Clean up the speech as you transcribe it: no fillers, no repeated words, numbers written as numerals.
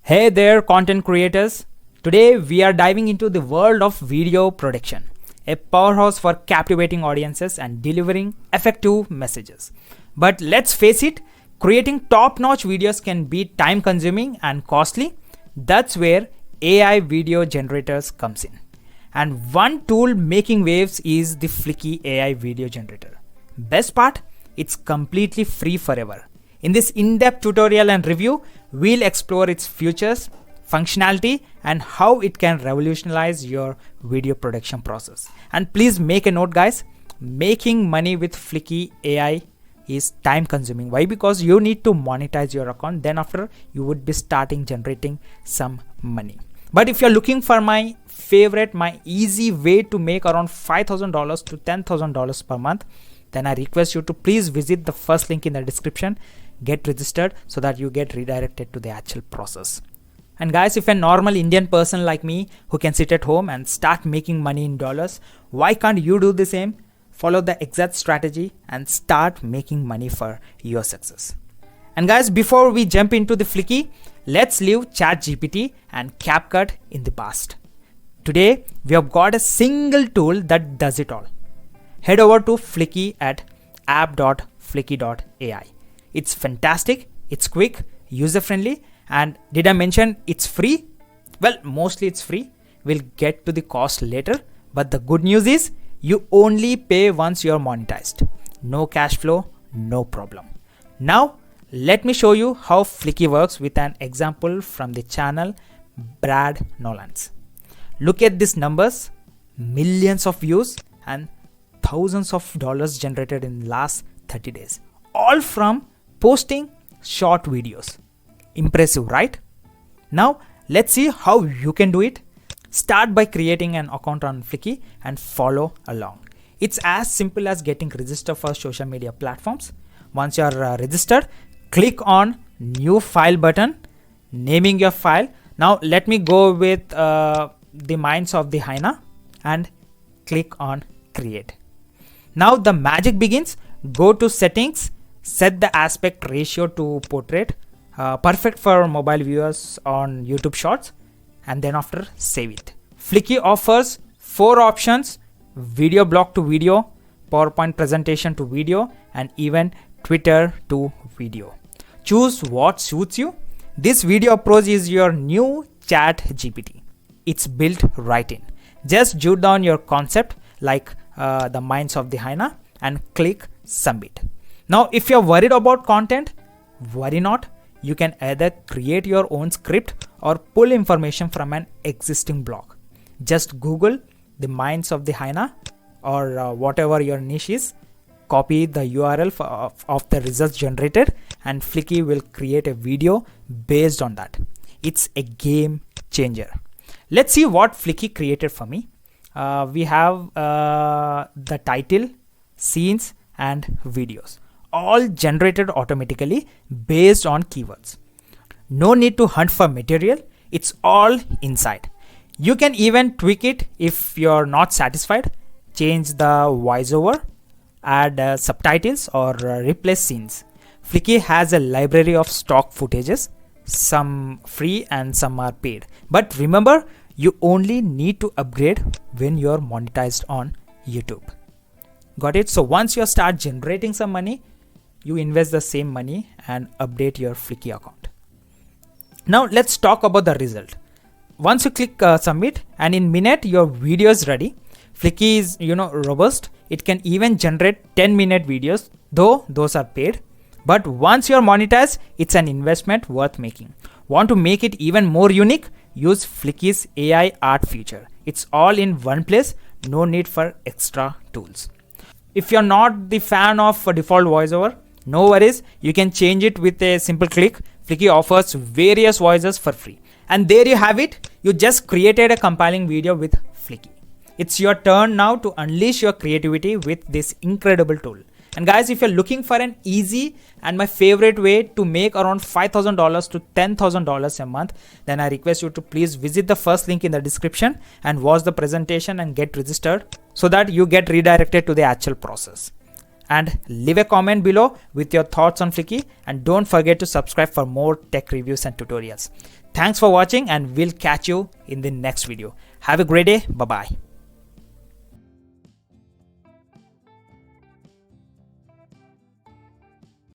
Hey there, content creators. Today we are diving into the world of video production, a powerhouse for captivating audiences and delivering effective messages. But let's face it, creating top-notch videos can be time-consuming and costly. That's where AI video generators comes in. And one tool making waves is the Fliki AI Video Generator. Best part, it's completely free forever. In this in-depth tutorial and review, we'll explore its features, functionality, and how it can revolutionize your video production process. And please make a note, guys, making money with Fliki AI is time consuming. Why? Because you need to monetize your account. Then after, you would be starting generating some money. But if you're looking for my easy way to make around $5,000 to $10,000 per month, then I request you to please visit the first link in the description, get registered so that you get redirected to the actual process. And guys, if a normal Indian person like me who can sit at home and start making money in dollars, why can't you do the same? Follow the exact strategy and start making money for your success. And guys, before we jump into the Fliki, let's leave ChatGPT and CapCut in the past. Today, we have got a single tool that does it all. Head over to Fliki at app.fliki.ai. It's fantastic, it's quick, user-friendly, and did I mention it's free? Well, mostly it's free. We'll get to the cost later, but the good news is you only pay once you're monetized. No cash flow, no problem. Now, let me show you how Fliki works with an example from the channel Brad Nolan's. Look at these numbers, millions of views and thousands of dollars generated in the last 30 days, all from posting short videos. Impressive, right? Now, let's see how you can do it. Start by creating an account on Fliki and follow along. It's as simple as getting registered for social media platforms. Once you're registered, click on New File button, naming your file. Now, let me go with the Minds of the Hyena and click on Create. Now the magic begins. Go to settings, set the aspect ratio to portrait, perfect for mobile viewers on YouTube Shorts, and then after save it. Fliki offers 4 options: video blog to video, PowerPoint presentation to video, and even Twitter to video. Choose what suits you. This video approach is your new ChatGPT. It's built right in. Just jot down your concept like the Minds of the Hyena and click submit. Now, if you're worried about content, worry not. You can either create your own script or pull information from an existing blog. Just Google the Minds of the Hyena or whatever your niche is, copy the URL of the results generated, and Fliki will create a video based on that. It's a game changer. Let's see what Fliki created for me. We have the title, scenes, and videos, all generated automatically based on keywords. No need to hunt for material. It's all inside. You can even tweak it if you're not satisfied. Change the voiceover, add subtitles, or replace scenes. Fliki has a library of stock footages, some free and some are paid. But remember, you only need to upgrade when you're monetized on YouTube. Got it? So once you start generating some money, you invest the same money and update your Fliki account. Now let's talk about the result. Once you click submit, and in minute your video is ready. Fliki is robust. It can even generate 10-minute videos, though those are paid. But once you're monetized, it's an investment worth making. Want to make it even more unique? Use Fliki's AI art feature. It's all in one place, no need for extra tools. If you're not the fan of a default voiceover, no worries, you can change it with a simple click. Fliki offers various voices for free. And there you have it. You just created a compelling video with Fliki. It's your turn now to unleash your creativity with this incredible tool. And guys, if you're looking for an easy and my favorite way to make around $5,000 to $10,000 a month, then I request you to please visit the first link in the description and watch the presentation and get registered so that you get redirected to the actual process. And leave a comment below with your thoughts on Fliki, and don't forget to subscribe for more tech reviews and tutorials. Thanks for watching, and we'll catch you in the next video. Have a great day. Bye bye.